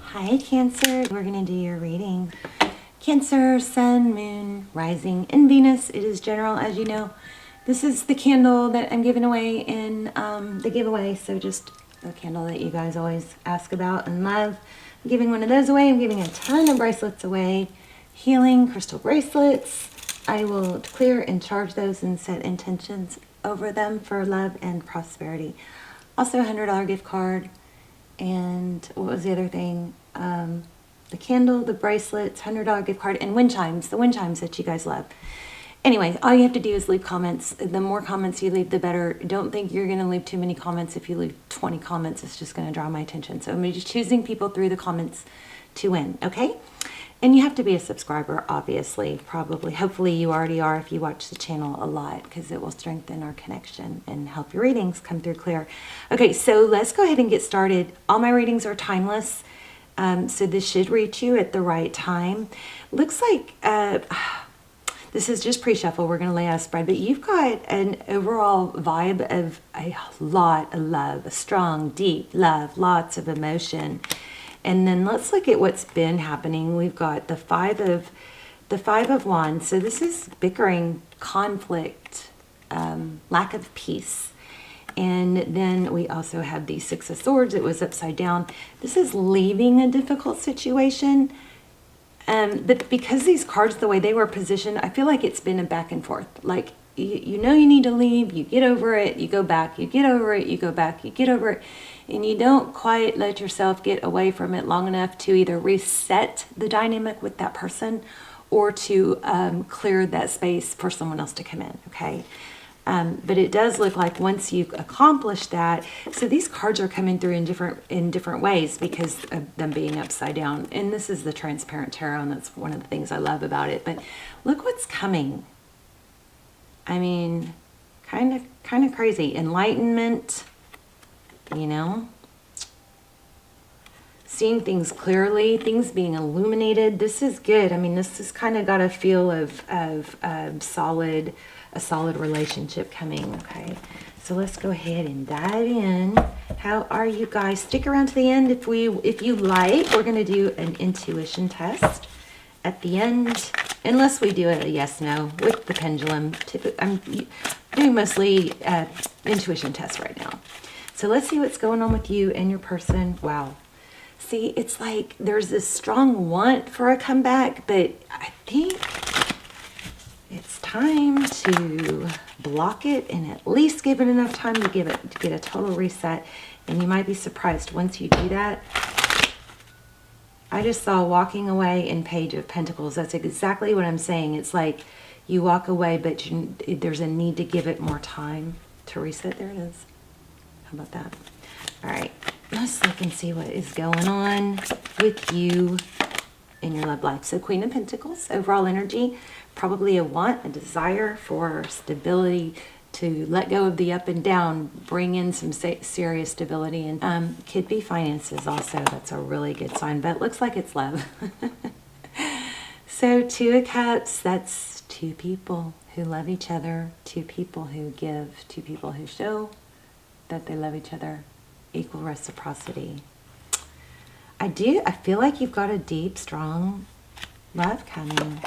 Hi Cancer, we're going to do your reading. Cancer, Sun, Moon, Rising, and Venus. It is general, as you know. This is the candle that I'm giving away in the giveaway, so just a candle that you guys always ask about and love. I'm giving one of those away. I'm giving a ton of bracelets away. Healing crystal bracelets. I will clear and charge those and set intentions over them for love and prosperity. Also a $100 gift card. And what was the other thing? The candle, the bracelets, $100 gift card, and wind chimes, the wind chimes that you guys love. Anyway, all you have to do is leave comments. The more comments you leave, the better. Don't think you're going to leave too many comments. If you leave 20 comments, it's just going to draw my attention. So I'm just choosing people through the comments to win, okay? And you have to be a subscriber, obviously, probably. Hopefully you already are if you watch the channel a lot, because it will strengthen our connection and help your readings come through clear. Okay, so let's go ahead and get started. All my readings are timeless, so this should reach you at the right time. Looks like this is just pre-shuffle. We're going to lay out a spread, but you've got an overall vibe of a lot of love, a strong, deep love, lots of emotion. And then let's look at what's been happening. We've got the five of wands. So this is bickering, conflict, lack of peace. And then we also have the Six of Swords. It was upside down. This is leaving a difficult situation. But because these cards, the way they were positioned, I feel like it's been a back and forth. Like, you know you need to leave, you get over it, you go back, you get over it, you go back, you get over it. And you don't quite let yourself get away from it long enough to either reset the dynamic with that person or to clear that space for someone else to come in, okay? But it does look like once you've accomplished that, so these cards are coming through in different ways because of them being upside down. And this is the transparent tarot, and that's one of the things I love about it. But look what's coming. I mean, kind of crazy. Enlightenment, you know, seeing things clearly, things being illuminated. This is good. I mean, this has kind of got a feel of a solid relationship coming. Okay, so let's go ahead and dive in. How are you guys? Stick around to the end if you like. We're going to do an intuition test at the end, unless we do a yes/no with the pendulum. I'm doing mostly intuition tests right now. So let's see what's going on with you and your person. Wow. See, it's like there's this strong want for a comeback, but I think it's time to block it and at least give it enough time to get a total reset. And you might be surprised once you do that. I just saw walking away in Page of Pentacles. That's exactly what I'm saying. It's like you walk away, but there's a need to give it more time to reset. There it is. How about that? All right, let's look and see what is going on with you in your love life. So Queen of Pentacles, overall energy, probably a want, a desire for stability, to let go of the up and down, bring in some serious stability, and could be finances also. That's a really good sign, but it looks like it's love. So Two of Cups, that's two people who love each other, two people who give, two people who show that they love each other, equal reciprocity. I feel like you've got a deep, strong love coming.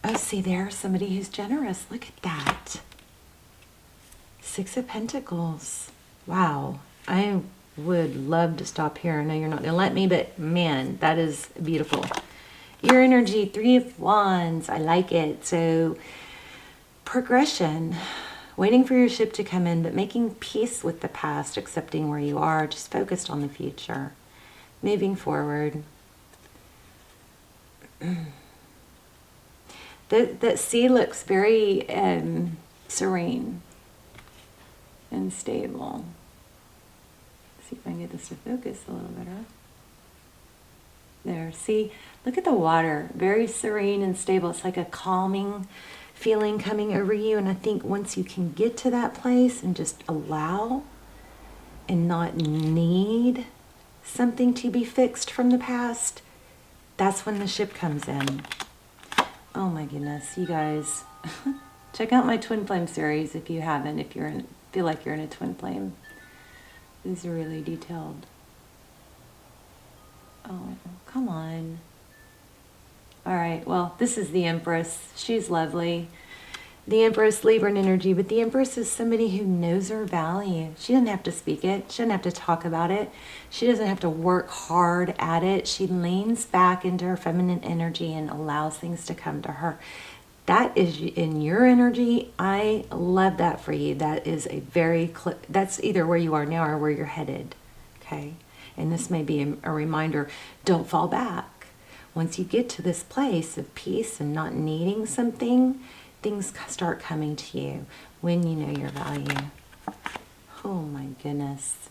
Oh, see there, somebody who's generous. Look at that. Six of Pentacles. Wow. I would love to stop here. I know you're not going to let me, but man, that is beautiful. Your energy, Three of Wands. I like it. So progression. Waiting for your ship to come in, but making peace with the past, accepting where you are, just focused on the future, moving forward. The sea looks very serene and stable. Let's see if I can get this to focus a little better. There, see, look at the water, very serene and stable. It's like a calming feeling coming over you. And I think once you can get to that place and just allow and not need something to be fixed from the past, that's when the ship comes in. Oh my goodness, you guys. Check out my Twin Flame series if you haven't, if you're feel like you're in a twin flame. This is really detailed. Oh, come on. All right, well, this is the Empress. She's lovely. The Empress, Libra energy, but the Empress is somebody who knows her value. She doesn't have to speak it. She doesn't have to talk about it. She doesn't have to work hard at it. She leans back into her feminine energy and allows things to come to her. That is in your energy. I love that for you. That is a that's either where you are now or where you're headed. Okay. And this may be a reminder, don't fall back. Once you get to this place of peace and not needing something, things start coming to you when you know your value. Oh my goodness.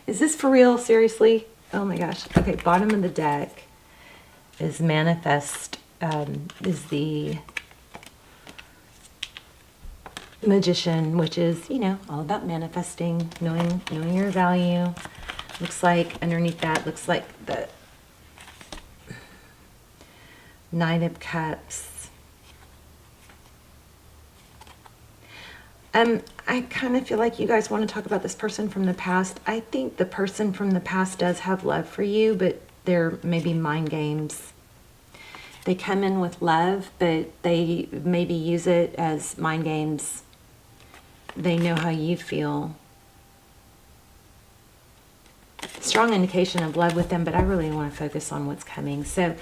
Is this for real? Seriously? Oh my gosh. Okay, bottom of the deck is manifest, is the Magician, which is, you know, all about manifesting, knowing your value. Looks like underneath that, looks like the Knight of Cups. I kind of feel like you guys want to talk about this person from the past. I think the person from the past does have love for you, but they're maybe mind games. They come in with love, but they maybe use it as mind games. They know how you feel. Strong indication of love with them, but I really want to focus on what's coming. So,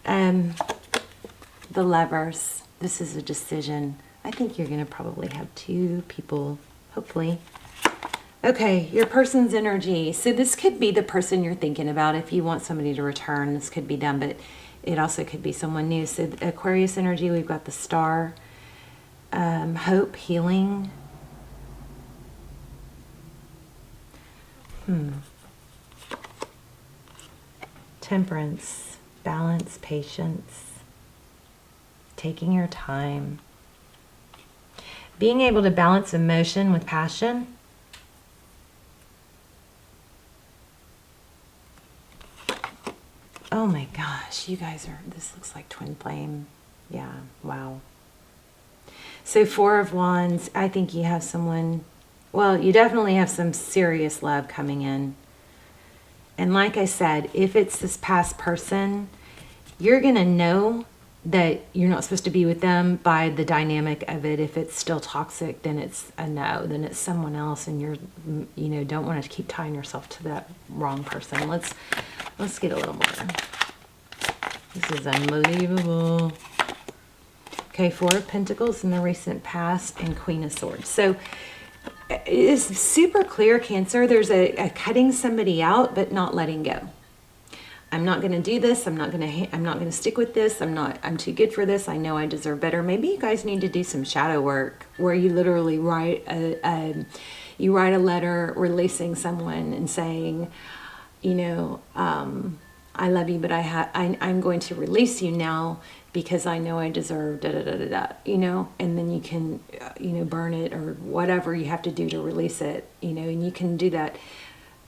the Lovers, this is a decision. I think you're going to probably have two people, hopefully. Okay, your person's energy. So this could be the person you're thinking about. If you want somebody to return, this could be done, but it also could be someone new. So Aquarius energy, we've got the Star, hope, healing. Temperance, balance, patience, taking your time. Being able to balance emotion with passion. Oh my gosh, you guys are, this looks like twin flame. Yeah, wow. So Four of Wands, I think you have someone, well, you definitely have some serious love coming in. And like I said, if it's this past person, you're going to know that you're not supposed to be with them by the dynamic of it. If it's still toxic, then it's a no, then it's someone else, and you're, you know, don't want to keep tying yourself to that wrong person. Let's get a little more. This is unbelievable. Okay, Four of Pentacles in the recent past and Queen of Swords. So it is super clear, Cancer. There's a cutting somebody out, but not letting go. I'm not going to do this. I'm not going to stick with this. I'm too good for this. I know I deserve better. Maybe you guys need to do some shadow work where you literally write a letter releasing someone and saying, you know, I love you, but I'm going to release you now because I know I deserve da da da da da, you know, and then you can, you know, burn it or whatever you have to do to release it, you know, and you can do that.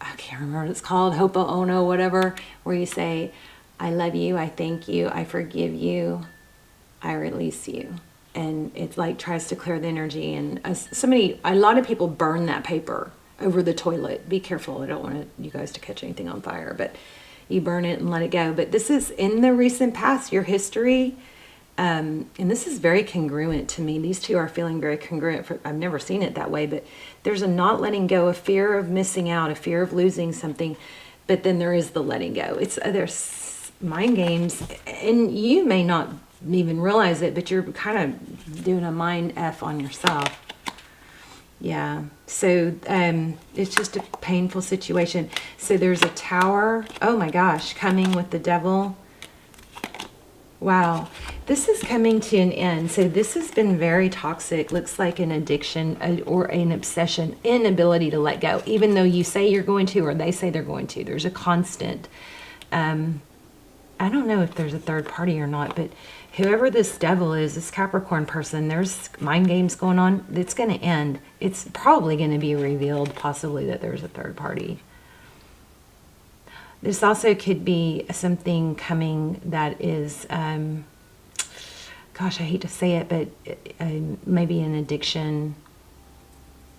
I can't remember what it's called, Hopo Ono, whatever, where you say, I love you, I thank you, I forgive you, I release you. And it like tries to clear the energy. And a lot of people burn that paper over the toilet. Be careful, I don't want you guys to catch anything on fire, but you burn it and let it go. But this is in the recent past, your history. And this is very congruent to me. These two are feeling very congruent. I've never seen it that way, but there's a not letting go, a fear of missing out, a fear of losing something, but then there is the letting go. There's mind games, and you may not even realize it, but you're kind of doing a mind F on yourself. Yeah, so it's just a painful situation. So there's a Tower, oh my gosh, coming with the Devil. Wow, this is coming to an end. So this has been very toxic. Looks like an addiction or an obsession, inability to let go, even though you say you're going to or they say they're going to. There's a constant. I don't know if there's a third party or not, but whoever this Devil is, this Capricorn person, there's mind games going on. It's going to end. It's probably going to be revealed, possibly, that there's a third party. This also could be something coming that is, gosh, I hate to say it, but maybe an addiction.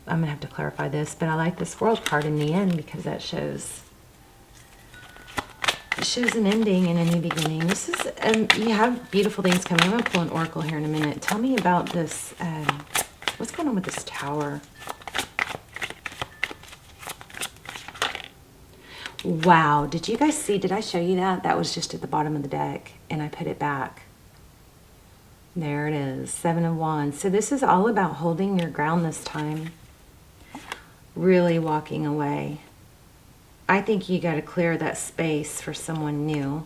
I'm going to have to clarify this, but I like this World card in the end because that shows It shows an ending and a new beginning. This is, you have beautiful things coming. I'm going to pull an oracle here in a minute. Tell me about this, what's going on with this tower? Wow, did you guys see, did I show you that? That was just at the bottom of the deck, and I put it back. There it is, 7 of Wands. So this is all about holding your ground this time. Really walking away. I think you got to clear that space for someone new.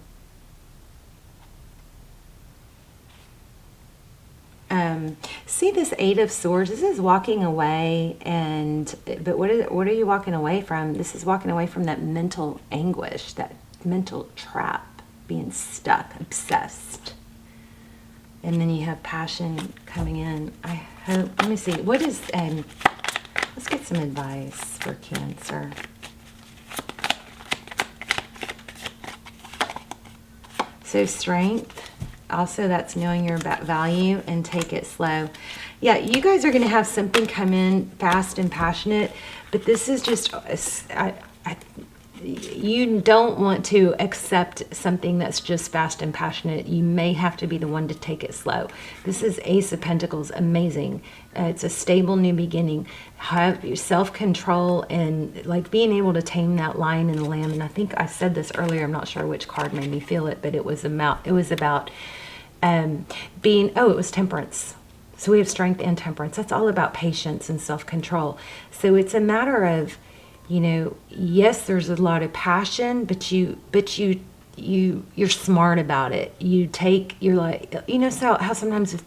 See this 8 of Swords? This is walking away, but what are you walking away from? This is walking away from that mental anguish, that mental trap, being stuck, obsessed. And then you have passion coming in. I hope, let me see, what is, let's get some advice for Cancer. So strength. Also, that's knowing your value and take it slow. Yeah, you guys are going to have something come in fast and passionate, but this is just, you don't want to accept something that's just fast and passionate. You may have to be the one to take it slow. This is Ace of Pentacles, amazing. It's a stable new beginning. Have your self-control and like being able to tame that lion and the lamb. And I think I said this earlier, I'm not sure which card made me feel it, but it was about being, it was temperance. So we have strength and temperance. That's all about patience and self-control. So it's a matter of, you know, yes, there's a lot of passion, but you're smart about it. You're like, you know, so how sometimes if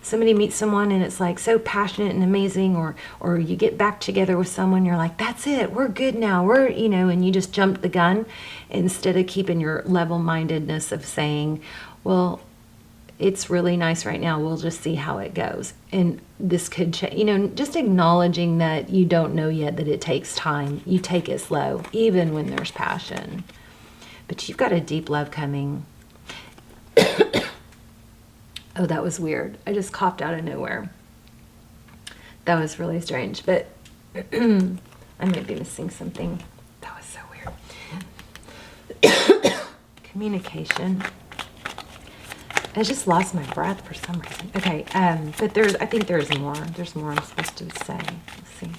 somebody meets someone and it's like so passionate and amazing, or you get back together with someone, you're like, that's it, we're good now, we're, you know, and you just jump the gun instead of keeping your level-mindedness of saying, well, it's really nice right now, we'll just see how it goes. And this could change, you know, just acknowledging that you don't know yet, that it takes time. You take it slow, even when there's passion. But you've got a deep love coming. Oh, that was weird. I just coughed out of nowhere. That was really strange, but I might be missing something. That was so weird. Communication. I just lost my breath for some reason. Okay, but I think there's more. There's more I'm supposed to say. Let's see.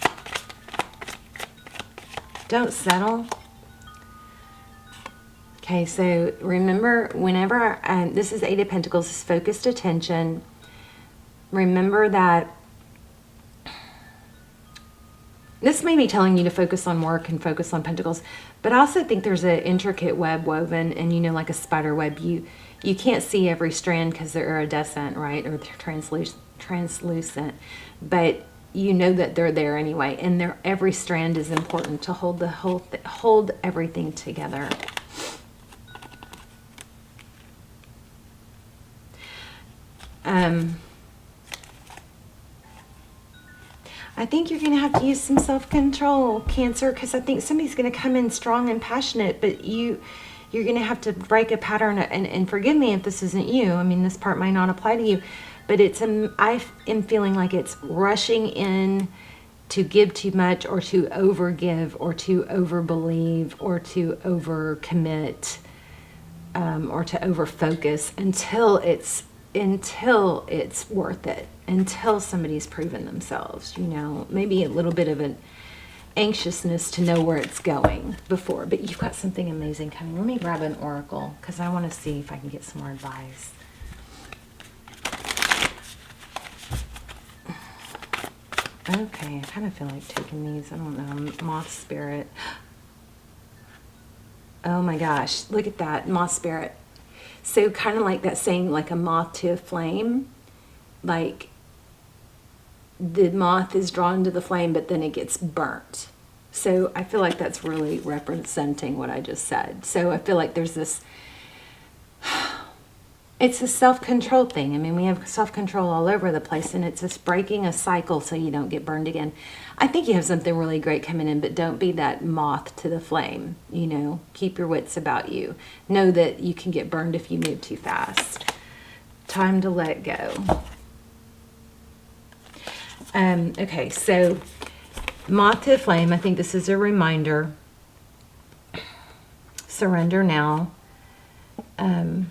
Don't settle. Okay, so remember, whenever, this is 8 of Pentacles, this focused attention. Remember that this may be telling you to focus on work and focus on Pentacles, but I also think there's an intricate web woven, and you know, like a spider web, you can't see every strand because they're iridescent, right? Or they're translucent, but you know that they're there anyway, and every strand is important to hold the hold everything together. I think you're going to have to use some self-control, Cancer, because I think somebody's going to come in strong and passionate, but you're going to have to break a pattern. And forgive me if this isn't you. I mean, this part might not apply to you, but I am feeling like it's rushing in to give too much, or to overgive, or to overbelieve, or to overcommit, or to overfocus until it's worth it, until somebody's proven themselves, you know, maybe a little bit of an anxiousness to know where it's going before, but you've got something amazing coming. Let me grab an oracle because I want to see if I can get some more advice. Okay, I kind of feel like taking these. I don't know. Moth spirit. Oh my gosh, look at that, moth spirit. So kind of like that saying, like a moth to a flame, like the moth is drawn to the flame, but then it gets burnt. So I feel like that's really representing what I just said. So I feel like there's this, it's a self-control thing. I mean, we have self-control all over the place, and it's just breaking a cycle so you don't get burned again. I think you have something really great coming in, but don't be that moth to the flame, you know. Keep your wits about you. Know that you can get burned if you move too fast. Time to let go. Okay, so moth to the flame, I think this is a reminder. Surrender now. Don't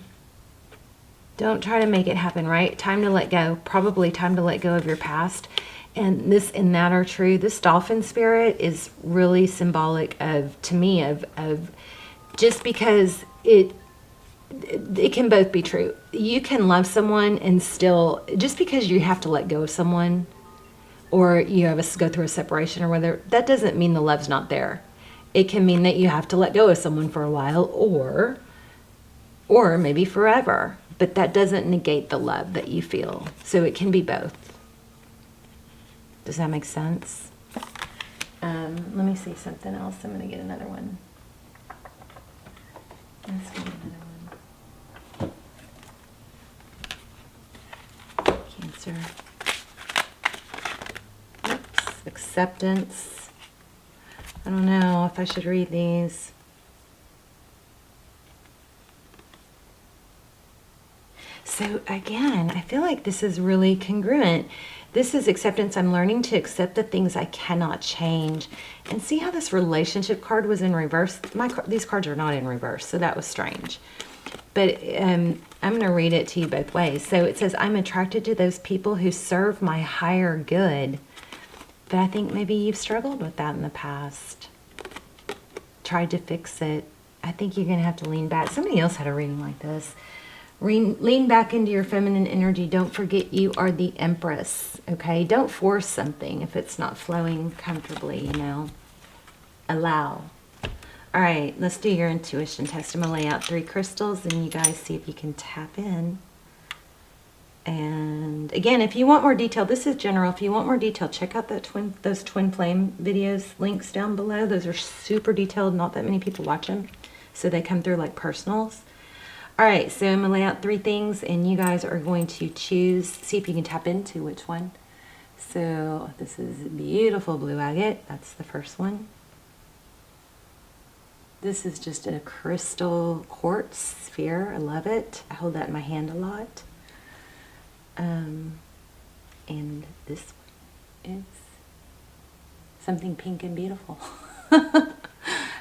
try to make it happen, right? Time to let go. Probably time to let go of your past. And this and that are true. This dolphin spirit is really symbolic of, to me, of just because it can both be true. You can love someone and still, just because you have to let go of someone, or you have go through a separation or whether, that doesn't mean the love's not there. It can mean that you have to let go of someone for a while, or maybe forever. But that doesn't negate the love that you feel. So it can be both. Does that make sense? Let me see something else. I'm going to get another one. Let's get another one. Cancer. Oops. Acceptance. I don't know if I should read these. So again, I feel like this is really congruent. This is acceptance. I'm learning to accept the things I cannot change. And see how this relationship card was in reverse? These cards are not in reverse, so that was strange. But I'm going to read it to you both ways. So it says, I'm attracted to those people who serve my higher good. But I think maybe you've struggled with that in the past. Tried to fix it. I think you're going to have to lean back. Somebody else had a reading like this. Lean back into your feminine energy. Don't forget you are the Empress, okay? Don't force something if it's not flowing comfortably, you know. Allow. All right, let's do your intuition test. I'm going to lay out 3 crystals, and you guys see if you can tap in. And again, if you want more detail, this is general. If you want more detail, check out those twin flame videos, links down below. Those are super detailed. Not that many people watch them, so they come through like personals. All right, so I'm going to lay out 3 things, and you guys are going to choose, see if you can tap into which one. So this is beautiful blue agate. That's the first one. This is just a crystal quartz sphere. I love it. I hold that in my hand a lot. And this one is something pink and beautiful.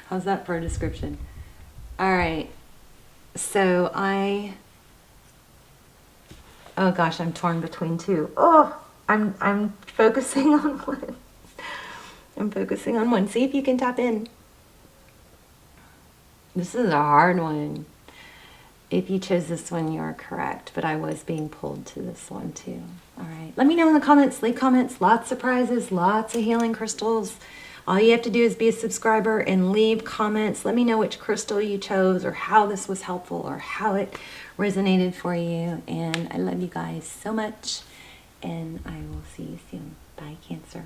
How's that for a description? All right. So oh gosh, I'm torn between 2. Oh, I'm focusing on one. I'm focusing on one. See if you can tap in. This is a hard one. If you chose this one, you are correct, but I was being pulled to this one too. All right, let me know in the comments. Leave comments. Lots of prizes, lots of healing crystals. All you have to do is be a subscriber and leave comments. Let me know which crystal you chose, or how this was helpful, or how it resonated for you. And I love you guys so much, and I will see you soon. Bye, Cancer.